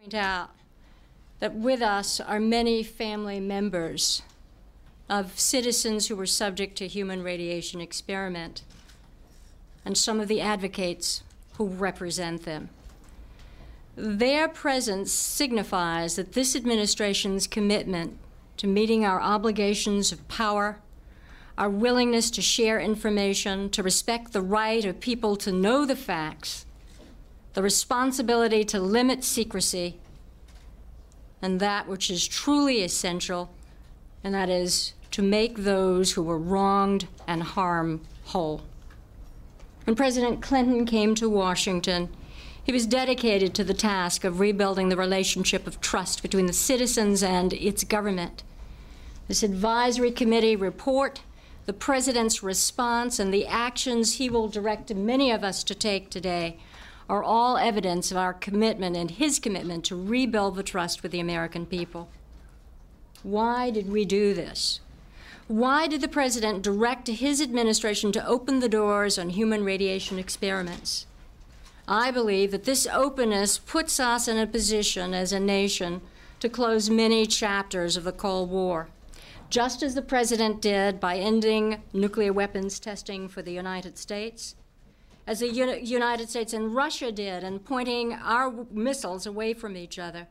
Point out that with us are many family members of citizens who were subject to human radiation experiment, and some of the advocates who represent them. Their presence signifies that this administration's commitment to meeting our obligations of power, our willingness to share information, to respect the right of people to know the facts, the responsibility to limit secrecy, and that which is truly essential, and that is to make those who were wronged and harmed whole. When President Clinton came to Washington, he was dedicated to the task of rebuilding the relationship of trust between the citizens and its government. This advisory committee report, the President's response, and the actions he will direct many of us to take today are all evidence of our commitment and his commitment to rebuild the trust with the American people. Why did we do this? Why did the President direct his administration to open the doors on human radiation experiments? I believe that this openness puts us in a position as a nation to close many chapters of the Cold War, just as the President did by ending nuclear weapons testing for the United States, as the United States and Russia did in pointing our missiles away from each other,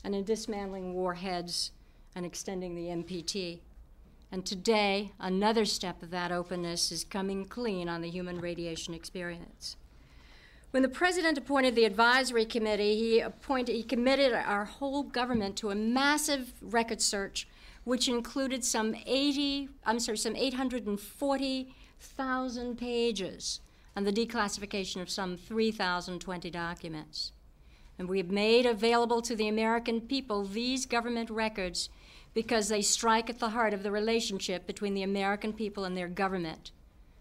and in dismantling warheads and extending the NPT. And today, another step of that openness is coming clean on the human radiation experience. When the President appointed the advisory committee, he committed our whole government to a massive record search, which included some 840,000 pages and the declassification of some 3,020 documents. And we have made available to the American people these government records because they strike at the heart of the relationship between the American people and their government,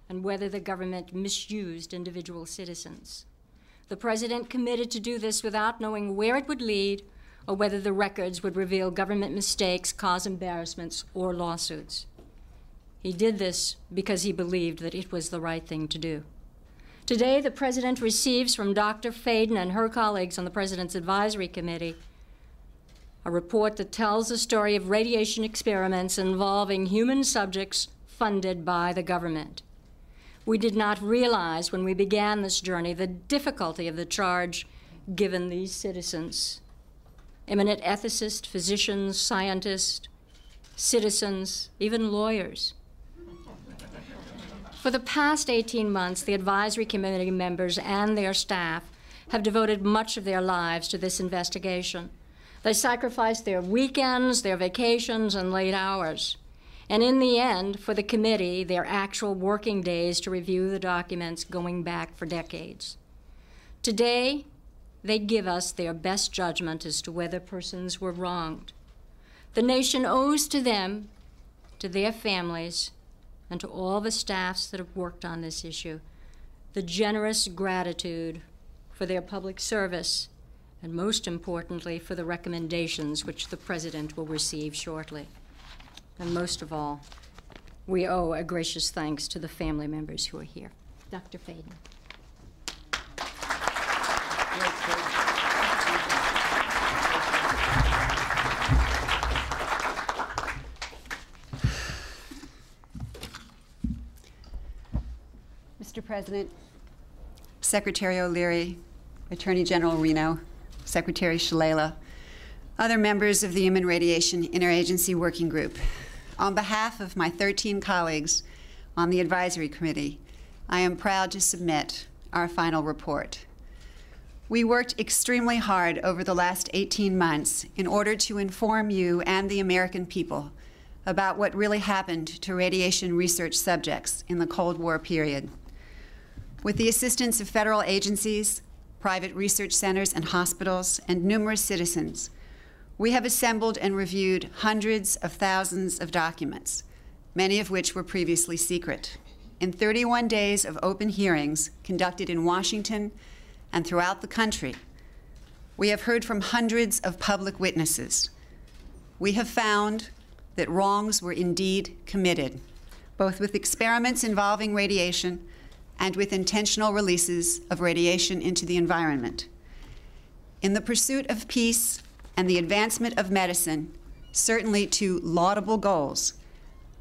and whether the government misused individual citizens. The President committed to do this without knowing where it would lead or whether the records would reveal government mistakes, cause embarrassments, or lawsuits. He did this because he believed that it was the right thing to do. Today, the President receives from Dr. Faden and her colleagues on the President's Advisory Committee a report that tells the story of radiation experiments involving human subjects funded by the government. We did not realize when we began this journey the difficulty of the charge given these citizens. Eminent ethicists, physicians, scientists, citizens, even lawyers. For the past 18 months, the advisory committee members and their staff have devoted much of their lives to this investigation. They sacrificed their weekends, their vacations, and late hours. And in the end, for the committee, their actual working days to review the documents going back for decades. Today, they give us their best judgment as to whether persons were wronged. The nation owes to them, to their families, and to all the staffs that have worked on this issue, the generous gratitude for their public service, and most importantly, for the recommendations which the President will receive shortly. And most of all, we owe a gracious thanks to the family members who are here. Dr. Faden. Mr. President, Secretary O'Leary, Attorney General Reno, Secretary Shalala, other members of the Human Radiation Interagency Working Group, on behalf of my 13 colleagues on the Advisory Committee, I am proud to submit our final report. We worked extremely hard over the last 18 months in order to inform you and the American people about what really happened to radiation research subjects in the Cold War period. With the assistance of federal agencies, private research centers and hospitals, and numerous citizens, we have assembled and reviewed hundreds of thousands of documents, many of which were previously secret, in 31 days of open hearings conducted in Washington and throughout the country. We have heard from hundreds of public witnesses. We have found that wrongs were indeed committed, both with experiments involving radiation and with intentional releases of radiation into the environment. In the pursuit of peace and the advancement of medicine, certainly two laudable goals,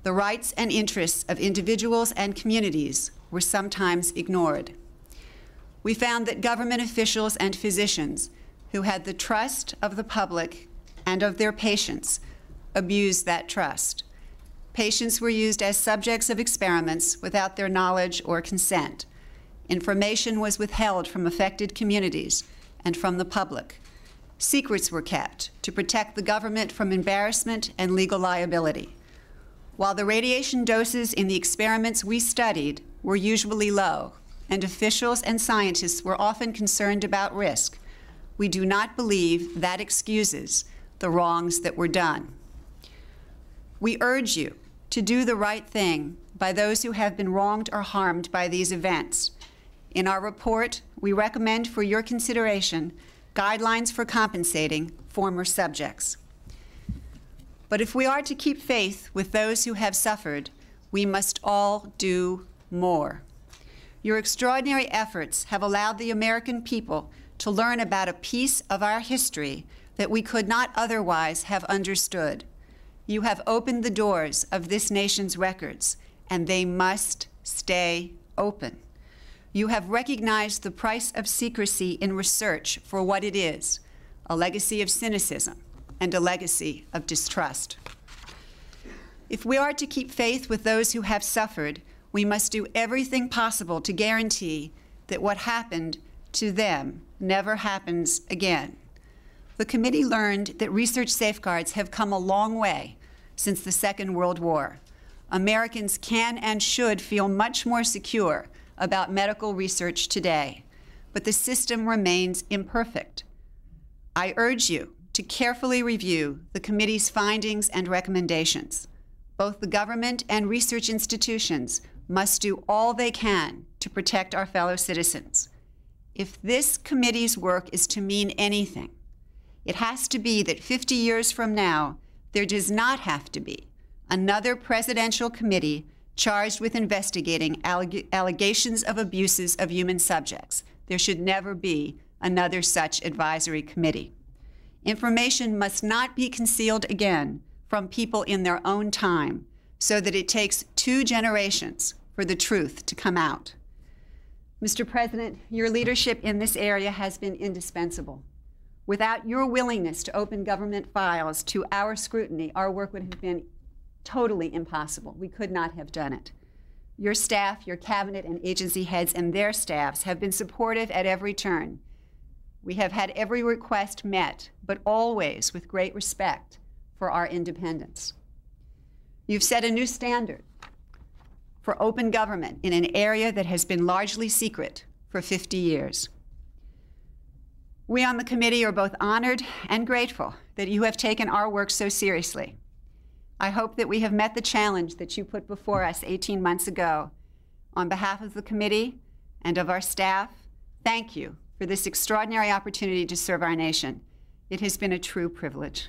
the rights and interests of individuals and communities were sometimes ignored. We found that government officials and physicians who had the trust of the public and of their patients abused that trust. Patients were used as subjects of experiments without their knowledge or consent. Information was withheld from affected communities and from the public. Secrets were kept to protect the government from embarrassment and legal liability. While the radiation doses in the experiments we studied were usually low, and officials and scientists were often concerned about risk, we do not believe that excuses the wrongs that were done. We urge you to do the right thing by those who have been wronged or harmed by these events. In our report, we recommend for your consideration guidelines for compensating former subjects. But if we are to keep faith with those who have suffered, we must all do more. Your extraordinary efforts have allowed the American people to learn about a piece of our history that we could not otherwise have understood. You have opened the doors of this nation's records, and they must stay open. You have recognized the price of secrecy in research for what it is, a legacy of cynicism and a legacy of distrust. If we are to keep faith with those who have suffered, we must do everything possible to guarantee that what happened to them never happens again. The committee learned that research safeguards have come a long way since the Second World War. Americans can and should feel much more secure about medical research today, but the system remains imperfect. I urge you to carefully review the committee's findings and recommendations. Both the government and research institutions must do all they can to protect our fellow citizens. If this committee's work is to mean anything, it has to be that 50 years from now, there does not have to be another presidential committee charged with investigating allegations of abuses of human subjects. There should never be another such advisory committee. Information must not be concealed again from people in their own time, so that it takes 2 generations for the truth to come out. Mr. President, your leadership in this area has been indispensable. Without your willingness to open government files to our scrutiny, our work would have been totally impossible. We could not have done it. Your staff, your cabinet and agency heads and their staffs have been supportive at every turn. We have had every request met, but always with great respect for our independence. You've set a new standard for open government in an area that has been largely secret for 50 years. We on the committee are both honored and grateful that you have taken our work so seriously. I hope that we have met the challenge that you put before us 18 months ago. On behalf of the committee and of our staff, thank you for this extraordinary opportunity to serve our nation. It has been a true privilege.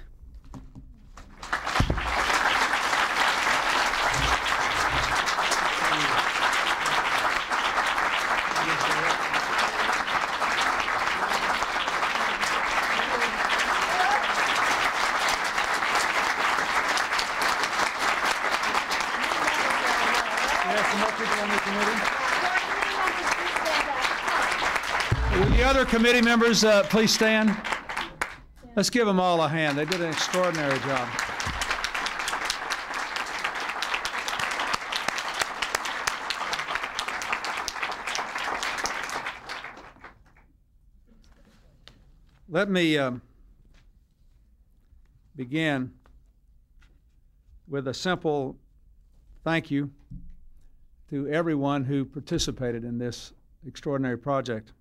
The other committee members, please stand. Let's give them all a hand. They did an extraordinary job. Let me begin with a simple thank you to everyone who participated in this extraordinary project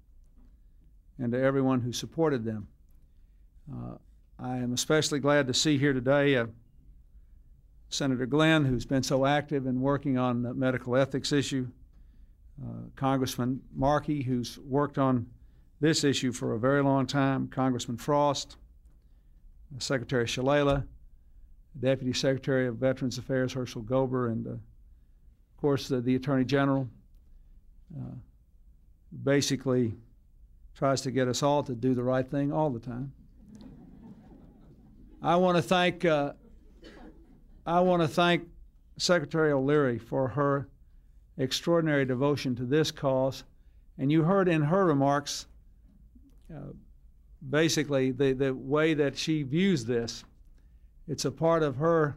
and to everyone who supported them. I am especially glad to see here today Senator Glenn, who's been so active in working on the medical ethics issue, Congressman Markey, who's worked on this issue for a very long time, Congressman Frost, Secretary Shalala, Deputy Secretary of Veterans Affairs Herschel Gober, and of course the Attorney General, basically tries to get us all to do the right thing all the time. I want to thank Secretary O'Leary for her extraordinary devotion to this cause. And you heard in her remarks basically the way that she views this. It's a part of her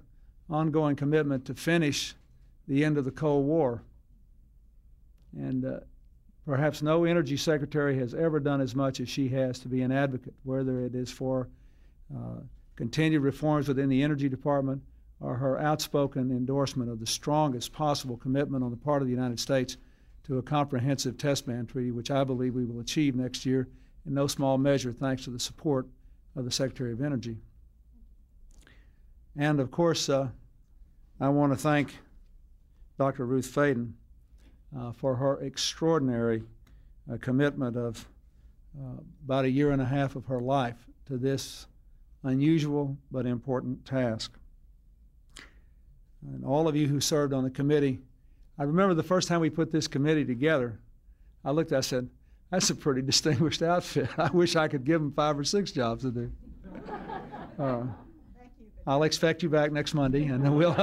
ongoing commitment to finish the end of the Cold War. And perhaps no energy secretary has ever done as much as she has to be an advocate, whether it is for continued reforms within the Energy Department or her outspoken endorsement of the strongest possible commitment on the part of the United States to a comprehensive test ban treaty, which I believe we will achieve next year in no small measure thanks to the support of the Secretary of Energy. And of course, I want to thank Dr. Ruth Faden for her extraordinary commitment of about a year and a half of her life to this unusual but important task. And all of you who served on the committee, I remember the first time we put this committee together, I looked, I said, that's a pretty distinguished outfit. I wish I could give them 5 or 6 jobs to do. I'll expect you back next Monday, and then we'll.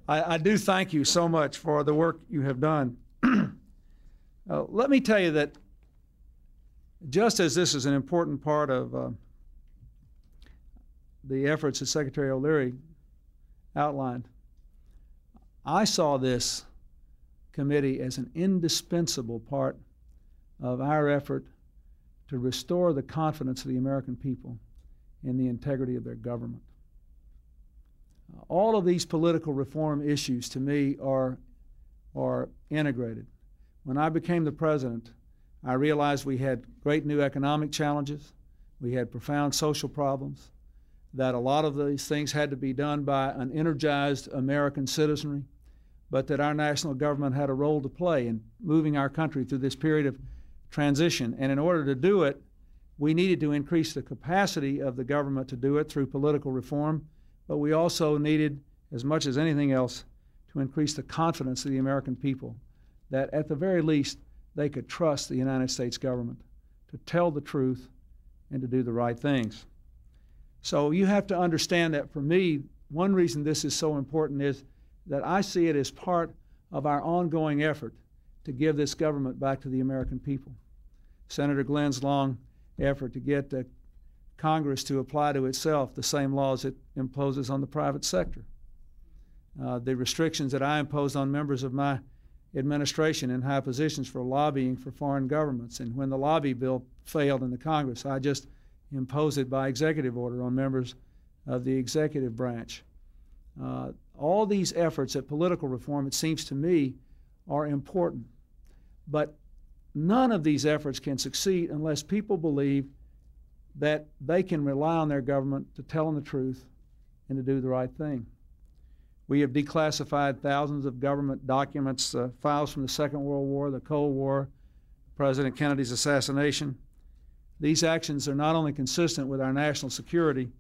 I do thank you so much for the work you have done. Let me tell you that just as this is an important part of the efforts that Secretary O'Leary outlined, I saw this committee as an indispensable part of our effort to restore the confidence of the American people in the integrity of their government. All of these political reform issues, to me, are integrated. When I became the president, I realized we had great new economic challenges, we had profound social problems, that a lot of these things had to be done by an energized American citizenry, but that our national government had a role to play in moving our country through this period of transition. And in order to do it, we needed to increase the capacity of the government to do it through political reform, but we also needed, as much as anything else, to increase the confidence of the American people that at the very least they could trust the United States government to tell the truth and to do the right things. So you have to understand that for me, one reason this is so important is that I see it as part of our ongoing effort to give this government back to the American people. Senator Glenn's long effort to get Congress to apply to itself the same laws it imposes on the private sector. The restrictions that I imposed on members of my administration in high positions for lobbying for foreign governments. And when the lobby bill failed in the Congress, I just imposed it by executive order on members of the executive branch. All these efforts at political reform, it seems to me, are important. But none of these efforts can succeed unless people believe that they can rely on their government to tell them the truth and to do the right thing. We have declassified thousands of government documents, files from the Second World War, the Cold War, President Kennedy's assassination. These actions are not only consistent with our national security,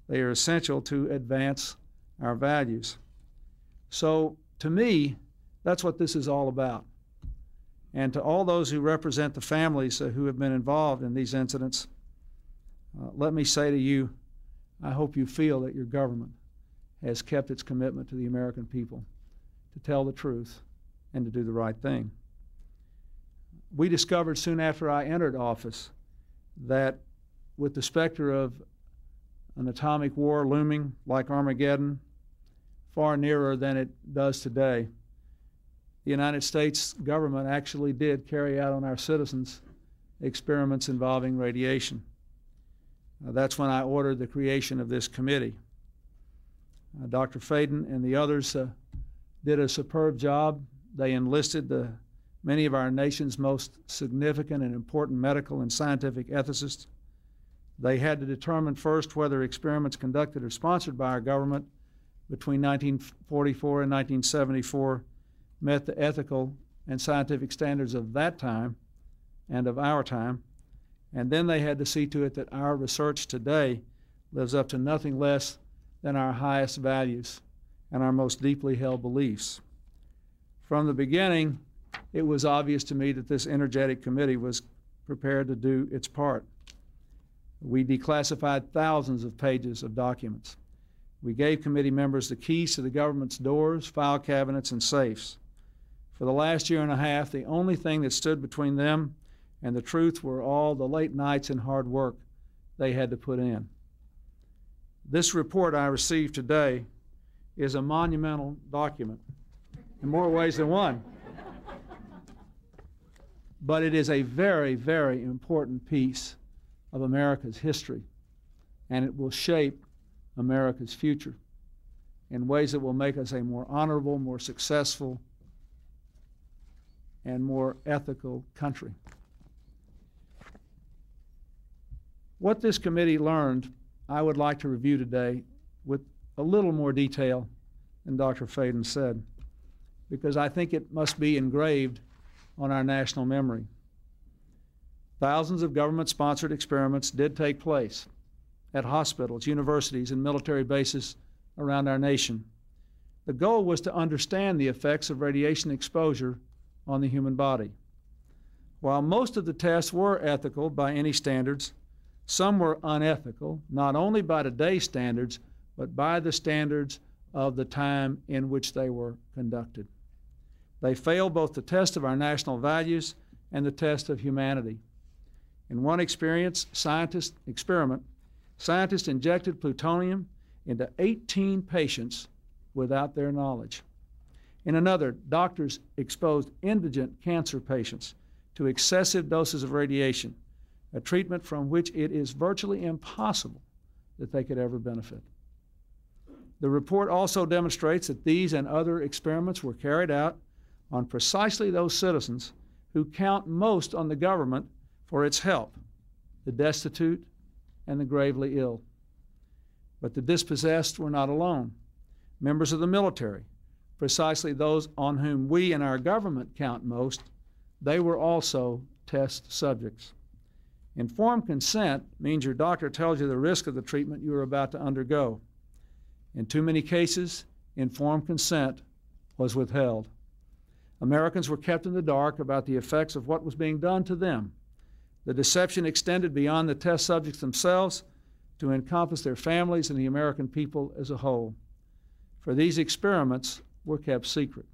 they are essential to advance our values. So, to me, that's what this is all about. And to all those who represent the families who have been involved in these incidents, let me say to you, I hope you feel that your government has kept its commitment to the American people to tell the truth and to do the right thing. We discovered soon after I entered office that with the specter of an atomic war looming like Armageddon, far nearer than it does today, the United States government actually did carry out on our citizens experiments involving radiation. That's when I ordered the creation of this committee. Dr. Faden and the others did a superb job. They enlisted many of our nation's most significant and important medical and scientific ethicists. They had to determine first whether experiments conducted or sponsored by our government between 1944 and 1974 met the ethical and scientific standards of that time and of our time. And then they had to see to it that our research today lives up to nothing less than our highest values and our most deeply held beliefs. From the beginning, it was obvious to me that this energetic committee was prepared to do its part. We declassified thousands of pages of documents. We gave committee members the keys to the government's doors, file cabinets, and safes. For the last year and a half, the only thing that stood between them and the truth were all the late nights and hard work they had to put in. This report I received today is a monumental document in more ways than one. But it is a very, very important piece of America's history, and it will shape America's future in ways that will make us a more honorable, more successful, and more ethical country. What this committee learned, I would like to review today with a little more detail than Dr. Faden said, because I think it must be engraved on our national memory. Thousands of government-sponsored experiments did take place at hospitals, universities, and military bases around our nation. The goal was to understand the effects of radiation exposure on the human body. While most of the tests were ethical by any standards, some were unethical, not only by today's standards, but by the standards of the time in which they were conducted. They failed both the test of our national values and the test of humanity. In one scientist injected plutonium into 18 patients without their knowledge. In another, doctors exposed indigent cancer patients to excessive doses of radiation, a treatment from which it is virtually impossible that they could ever benefit. The report also demonstrates that these and other experiments were carried out on precisely those citizens who count most on the government for its help, the destitute and the gravely ill. But the dispossessed were not alone. Members of the military, precisely those on whom we and our government count most, they were also test subjects. Informed consent means your doctor tells you the risk of the treatment you are about to undergo. In too many cases, informed consent was withheld. Americans were kept in the dark about the effects of what was being done to them. The deception extended beyond the test subjects themselves to encompass their families and the American people as a whole. For these experiments were kept secret,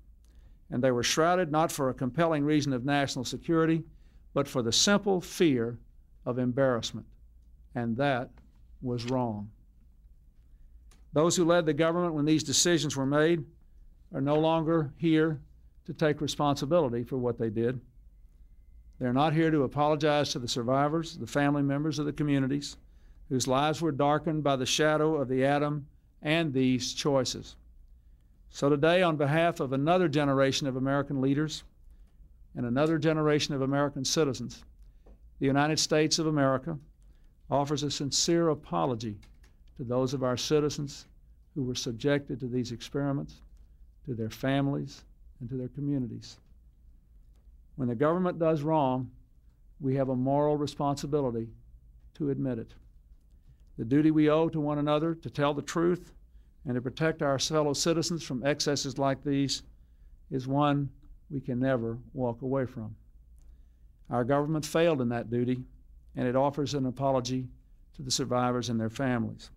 and they were shrouded not for a compelling reason of national security, but for the simple fear of embarrassment, and that was wrong. Those who led the government when these decisions were made are no longer here to take responsibility for what they did. They're not here to apologize to the survivors, the family members of the communities whose lives were darkened by the shadow of the atom and these choices. So today, on behalf of another generation of American leaders and another generation of American citizens, the United States of America offers a sincere apology to those of our citizens who were subjected to these experiments, to their families, and to their communities. When the government does wrong, we have a moral responsibility to admit it. The duty we owe to one another to tell the truth and to protect our fellow citizens from excesses like these is one we can never walk away from. Our government failed in that duty, and it offers an apology to the survivors and their families,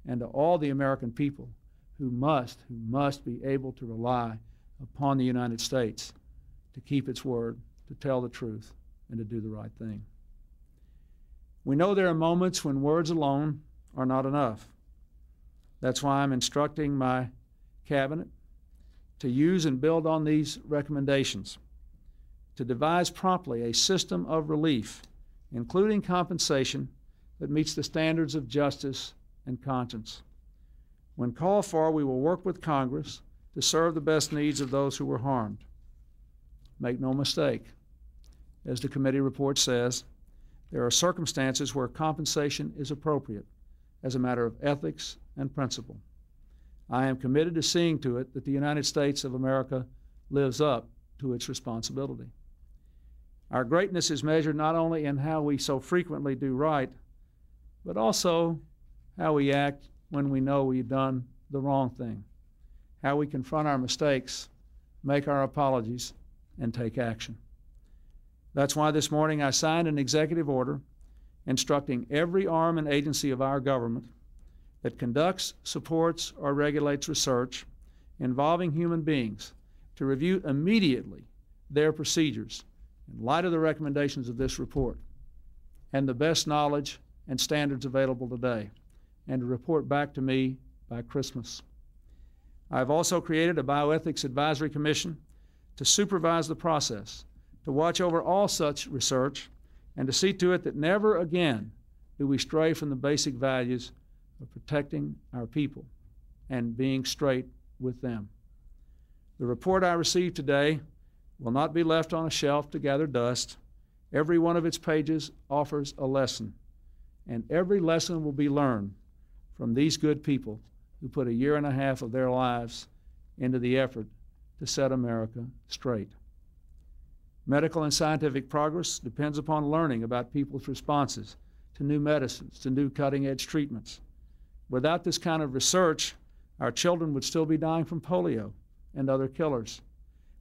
and to all the American people who must be able to rely upon the United States to keep its word, to tell the truth, and to do the right thing. We know there are moments when words alone are not enough. That's why I'm instructing my cabinet to use and build on these recommendations, to devise promptly a system of relief, including compensation that meets the standards of justice and conscience. When called for, we will work with Congress to serve the best needs of those who were harmed. Make no mistake, as the committee report says, there are circumstances where compensation is appropriate as a matter of ethics and principle. I am committed to seeing to it that the United States of America lives up to its responsibility. Our greatness is measured not only in how we so frequently do right, but also how we act when we know we've done the wrong thing, how we confront our mistakes, make our apologies, and take action. That's why this morning I signed an executive order instructing every arm and agency of our government that conducts, supports, or regulates research involving human beings to review immediately their procedures in light of the recommendations of this report and the best knowledge and standards available today, and to report back to me by Christmas. I've also created a Bioethics Advisory Commission to supervise the process, to watch over all such research, and to see to it that never again do we stray from the basic values of protecting our people and being straight with them. The report I received today will not be left on a shelf to gather dust. Every one of its pages offers a lesson, and every lesson will be learned from these good people who put 1.5 years of their lives into the effort to set America straight. Medical and scientific progress depends upon learning about people's responses to new medicines, to new cutting-edge treatments. Without this kind of research, our children would still be dying from polio and other killers.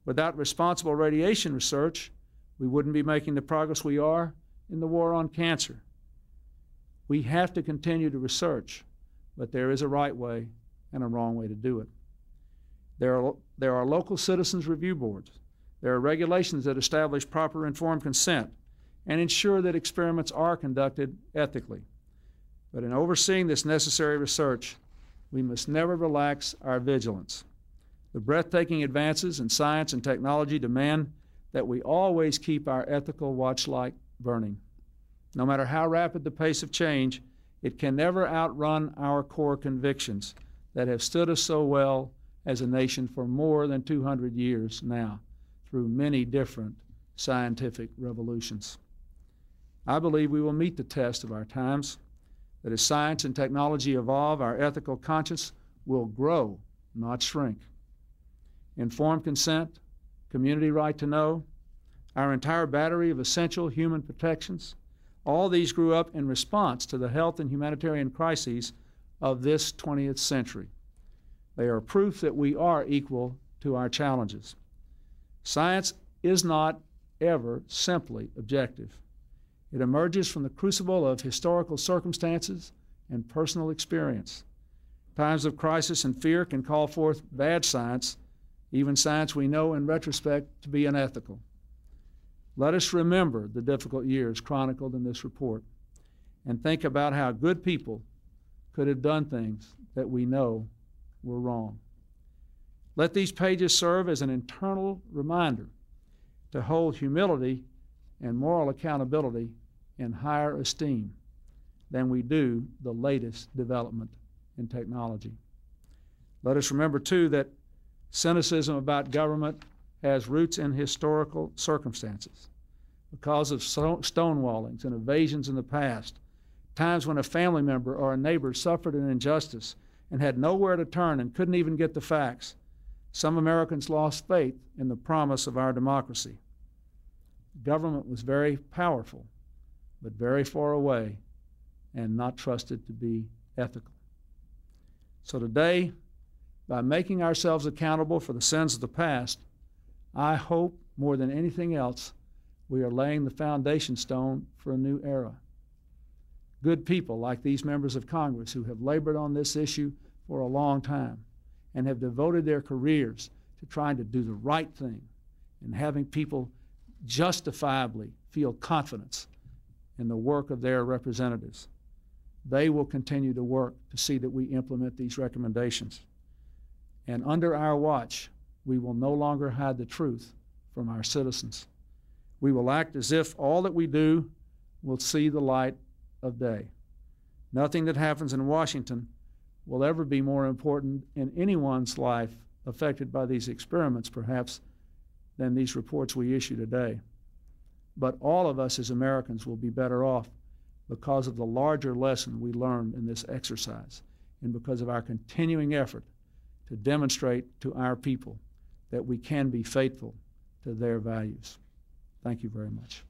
Without responsible radiation research, we wouldn't be making the progress we are in the war on cancer. We have to continue to research, but there is a right way and a wrong way to do it. There are local citizens review boards. There are regulations that establish proper informed consent and ensure that experiments are conducted ethically. But in overseeing this necessary research, we must never relax our vigilance. The breathtaking advances in science and technology demand that we always keep our ethical watchlight burning. No matter how rapid the pace of change, it can never outrun our core convictions that have stood us so well as a nation for more than 200 years now, through many different scientific revolutions. I believe we will meet the test of our times, that as science and technology evolve, our ethical conscience will grow, not shrink. Informed consent, community right to know, our entire battery of essential human protections, all these grew up in response to the health and humanitarian crises of this 20th century. They are proof that we are equal to our challenges. Science is not ever simply objective. It emerges from the crucible of historical circumstances and personal experience. Times of crisis and fear can call forth bad science, even science we know in retrospect to be unethical. Let us remember the difficult years chronicled in this report and think about how good people could have done things that we know were wrong. Let these pages serve as an internal reminder to hold humility and moral accountability in higher esteem than we do the latest development in technology. Let us remember, too, that cynicism about government has roots in historical circumstances. Because of stonewallings and evasions in the past, times when a family member or a neighbor suffered an injustice and had nowhere to turn and couldn't even get the facts, some Americans lost faith in the promise of our democracy. Government was very powerful, but very far away and not trusted to be ethical. So today, by making ourselves accountable for the sins of the past, I hope more than anything else, we are laying the foundation stone for a new era. Good people like these members of Congress who have labored on this issue for a long time and have devoted their careers to trying to do the right thing and having people justifiably feel confidence in the work of their representatives. They will continue to work to see that we implement these recommendations. And under our watch, we will no longer hide the truth from our citizens. We will act as if all that we do will see the light of day. Nothing that happens in Washington will ever be more important in anyone's life affected by these experiments, perhaps, than these reports we issue today. But all of us as Americans will be better off because of the larger lesson we learned in this exercise and because of our continuing effort to demonstrate to our people that we can be faithful to their values. Thank you very much.